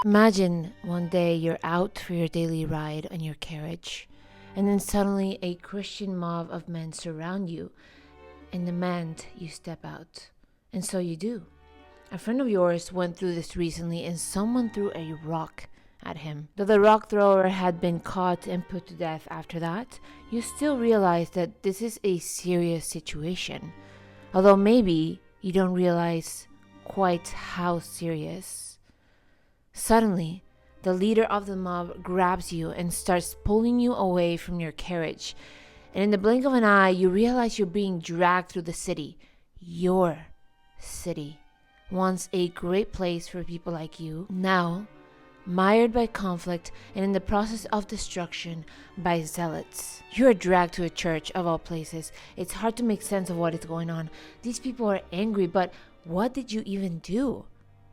Imagine one day you're out for your daily ride on your carriage, and then suddenly a Christian mob of men surround you and demand you step out. And so you do. A friend of yours went through this recently, and someone threw a rock at him. Though the rock thrower had been caught and put to death after that, you still realize that this is a serious situation. Although maybe you don't realize quite how serious. Suddenly, the leader of the mob grabs you and starts pulling you away from your carriage. And in the blink of an eye, you realize you're being dragged through the city. Your city. Once a great place for people like you, now mired by conflict and in the process of destruction by zealots. You are dragged to a church of all places. It's hard to make sense of what is going on. These people are angry, but what did you even do?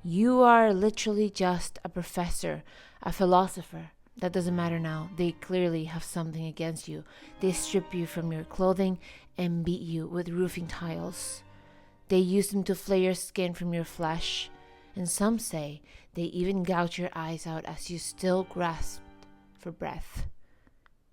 You are literally just a professor, a philosopher. That doesn't matter now. They clearly have something against you. They strip you from your clothing and beat you with roofing tiles. They use them to flay your skin from your flesh. And some say they even gouge your eyes out as you still grasp for breath.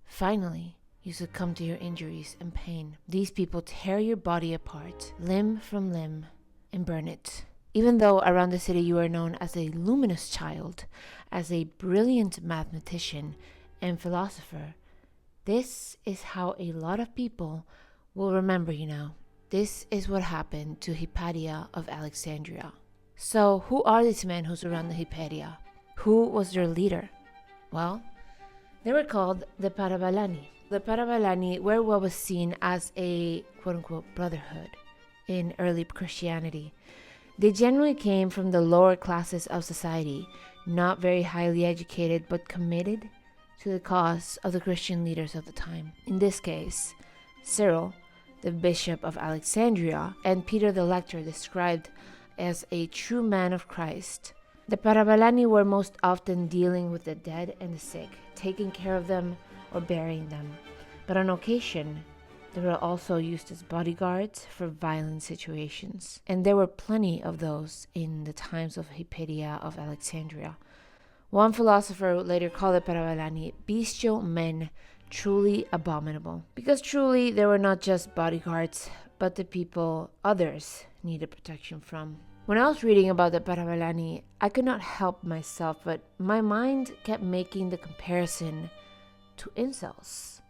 Finally, you succumb to your injuries and pain. These people tear your body apart, limb from limb, and burn it. Even though around the city you are known as a luminous child, as a brilliant mathematician and philosopher, this is how a lot of people will remember you now. This is what happened to Hypatia of Alexandria. So, who are these men who surround the Hypatia? Who was their leader? Well, they were called the parabalani. The parabalani were what was seen as a quote-unquote brotherhood in early Christianity. They generally came from the lower classes of society, not very highly educated but committed to the cause of the Christian leaders of the time. In this case, Cyril, the Bishop of Alexandria, and Peter the Lector, described as a true man of Christ. The parabalani were most often dealing with the dead and the sick, taking care of them or burying them. But on occasion, they were also used as bodyguards for violent situations. And there were plenty of those in the times of Hypatia of Alexandria. One philosopher would later call the parabalani bestial men, truly abominable. Because truly they were not just bodyguards, but the people others needed protection from. When I was reading about the parabalani, I could not help myself, but my mind kept making the comparison to incels.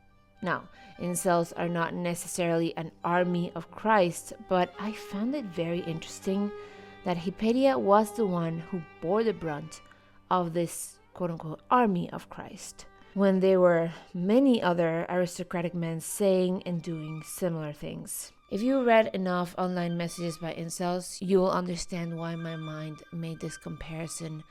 Now, incels are not necessarily an army of Christ, but I found it very interesting that Hypatia was the one who bore the brunt of this quote-unquote army of Christ, when there were many other aristocratic men saying and doing similar things. If you read enough online messages by incels, you will understand why my mind made this comparison.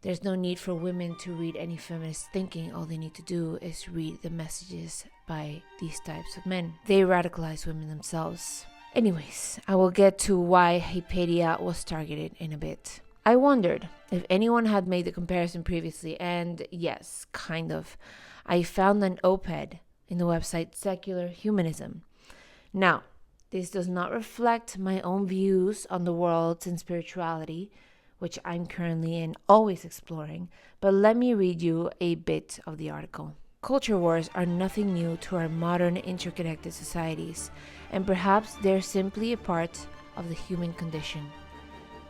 There's no need for women to read any feminist thinking. All they need to do is read the messages by these types of men. They radicalize women themselves. Anyways, I will get to why Hypatia was targeted in a bit. I wondered if anyone had made the comparison previously, and yes, kind of. I found an op-ed in the website Secular Humanism. Now, this does not reflect my own views on the world and spirituality, which I'm currently and always exploring, but let me read you a bit of the article. Culture wars are nothing new to our modern interconnected societies, and perhaps they're simply a part of the human condition.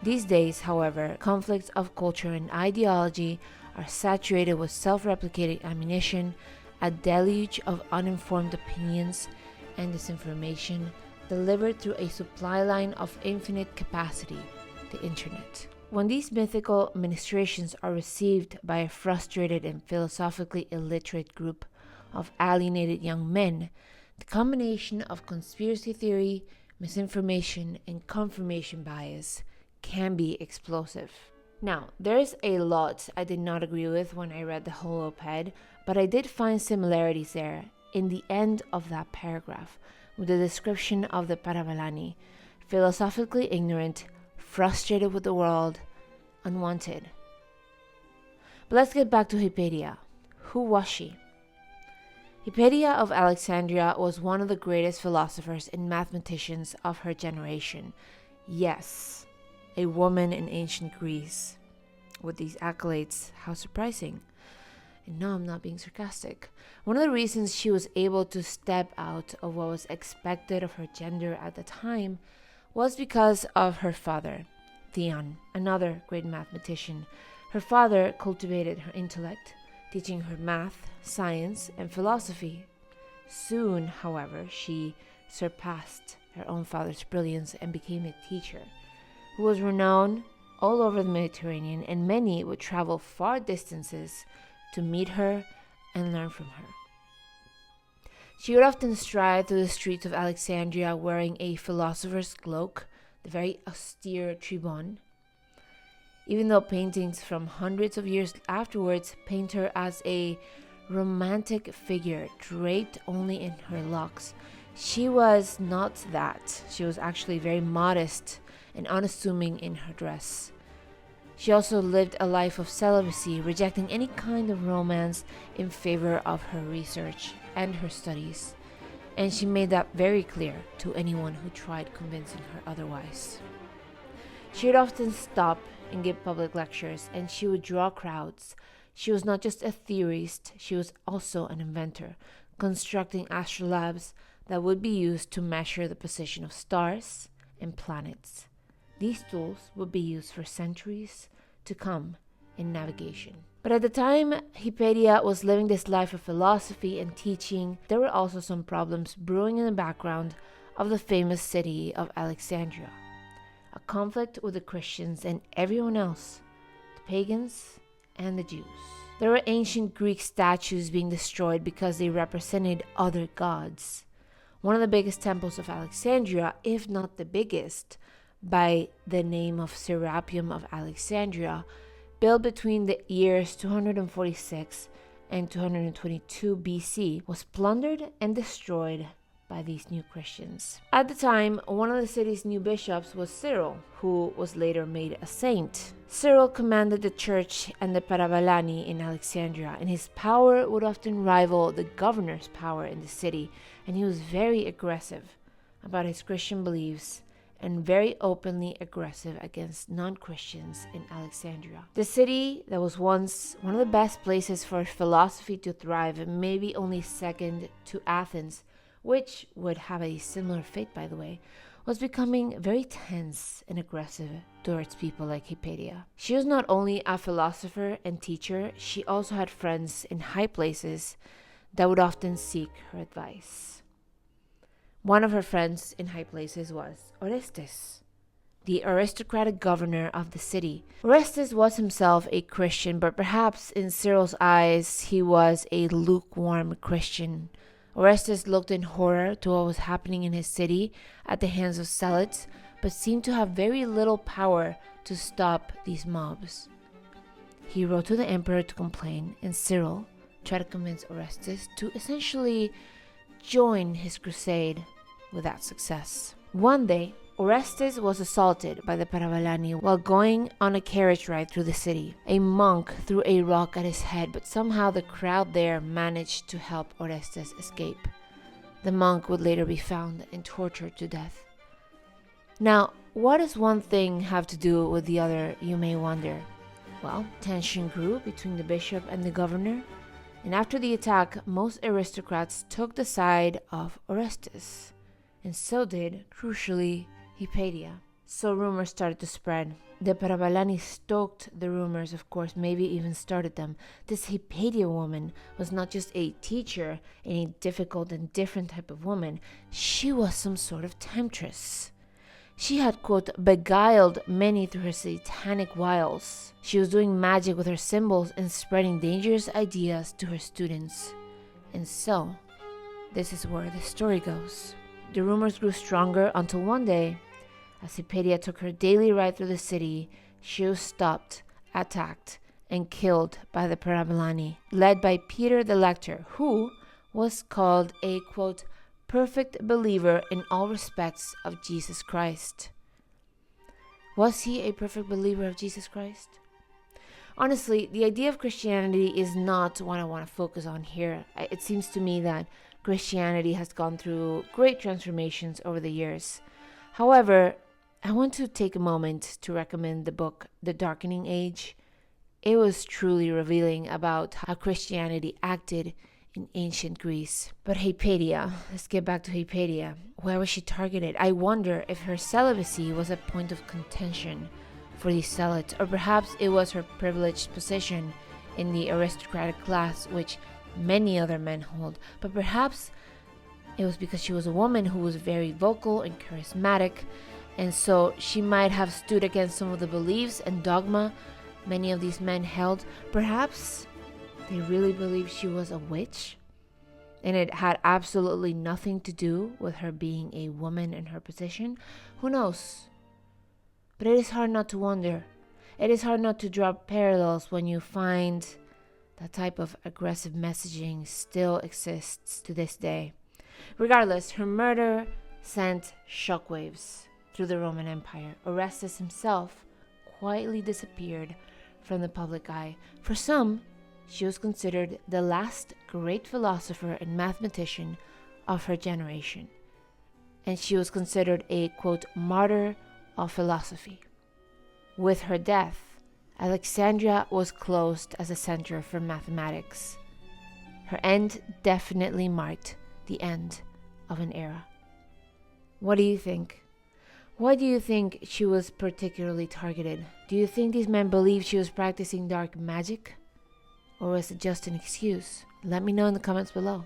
These days, however, conflicts of culture and ideology are saturated with self-replicating ammunition, a deluge of uninformed opinions and disinformation delivered through a supply line of infinite capacity, the internet. When these mythical ministrations are received by a frustrated and philosophically illiterate group of alienated young men, the combination of conspiracy theory, misinformation, and confirmation bias can be explosive. Now, there's a lot I did not agree with when I read the whole op-ed, but I did find similarities there in the end of that paragraph with the description of the parabalani, philosophically ignorant, frustrated with the world, unwanted. But let's get back to Hypatia. Who was she? Hypatia of Alexandria was one of the greatest philosophers and mathematicians of her generation. Yes, a woman in ancient Greece. with these accolades. How surprising. And no, I'm not being sarcastic. One of the reasons she was able to step out of what was expected of her gender at the time was because of her father, Theon, another great mathematician. Her father cultivated her intellect, teaching her math, science, and philosophy. Soon, however, she surpassed her own father's brilliance and became a teacher who was renowned all over the Mediterranean, and many would travel far distances to meet her and learn from her. She would often stride through the streets of Alexandria wearing a philosopher's cloak, the very austere tribon, even though paintings from hundreds of years afterwards paint her as a romantic figure draped only in her locks. She was not that. She was actually very modest and unassuming in her dress. She also lived a life of celibacy, rejecting any kind of romance in favor of her research and her studies. And she made that very clear to anyone who tried convincing her otherwise. She would often stop and give public lectures, and she would draw crowds. She was not just a theorist, she was also an inventor, constructing astrolabes that would be used to measure the position of stars and planets. These tools would be used for centuries to come in navigation. But at the time Hypatia was living this life of philosophy and teaching, there were also some problems brewing in the background of the famous city of Alexandria. A conflict with the Christians and everyone else, the pagans and the Jews. There were ancient Greek statues being destroyed because they represented other gods. One of the biggest temples of Alexandria, if not the biggest, by the name of Serapeum of Alexandria, built between the years 246 and 222 BC, was plundered and destroyed by these new Christians. At the time, one of the city's new bishops was Cyril, who was later made a saint. Cyril commanded the church and the parabalani in Alexandria, and his power would often rival the governor's power in the city, and he was very aggressive about his Christian beliefs and very openly aggressive against non-Christians in Alexandria. The city that was once one of the best places for philosophy to thrive, maybe only second to Athens, which would have a similar fate, by the way, was becoming very tense and aggressive towards people like Hypatia. She was not only a philosopher and teacher, she also had friends in high places that would often seek her advice. One of her friends in high places was Orestes, the aristocratic governor of the city. Orestes was himself a Christian, but perhaps in Cyril's eyes, he was a lukewarm Christian. Orestes looked in horror to what was happening in his city at the hands of Zealots, but seemed to have very little power to stop these mobs. He wrote to the emperor to complain, and Cyril tried to convince Orestes to essentially join his crusade without success. One day, Orestes was assaulted by the parabalani while going on a carriage ride through the city. A monk threw a rock at his head, but somehow the crowd there managed to help Orestes escape. The monk would later be found and tortured to death. Now, what does one thing have to do with the other, you may wonder? Well, tension grew between the bishop and the governor, and after the attack, most aristocrats took the side of Orestes, and so did, crucially, Hypatia. So rumors started to spread. The parabalani stoked the rumors, of course, maybe even started them. This Hypatia woman was not just a teacher and a difficult and different type of woman. She was some sort of temptress. She had, quote, beguiled many through her satanic wiles. She was doing magic with her symbols and spreading dangerous ideas to her students. And so, this is where the story goes. The rumors grew stronger until one day, as Hypatia took her daily ride through the city, she was stopped, attacked, and killed by the parabalani, led by Peter the Lector, who was called a, quote, perfect believer in all respects of Jesus Christ. Was he a perfect believer of Jesus Christ? Honestly, the idea of Christianity is not what I want to focus on here. It seems to me that Christianity has gone through great transformations over the years. However, I want to take a moment to recommend the book The Darkening Age. It was truly revealing about how Christianity acted in ancient Greece. But Hypatia, let's get back to Hypatia. Where was she targeted? I wonder if her celibacy was a point of contention for these zealots, or perhaps it was her privileged position in the aristocratic class, which many other men hold. But perhaps it was because she was a woman who was very vocal and charismatic, and so she might have stood against some of the beliefs and dogma many of these men held. Perhaps they really believed she was a witch, and it had absolutely nothing to do with her being a woman in her position. Who knows? But it is hard not to wonder. It is hard not to draw parallels when you find that type of aggressive messaging still exists to this day. Regardless, her murder sent shockwaves through the Roman Empire. Orestes himself quietly disappeared from the public eye. For some, she was considered the last great philosopher and mathematician of her generation, and she was considered a, quote, martyr of philosophy. With her death, Alexandria was closed as a center for mathematics. Her end definitely marked the end of an era. What do you think? Why do you think she was particularly targeted? Do you think these men believed she was practicing dark magic? Or was it just an excuse? Let me know in the comments below.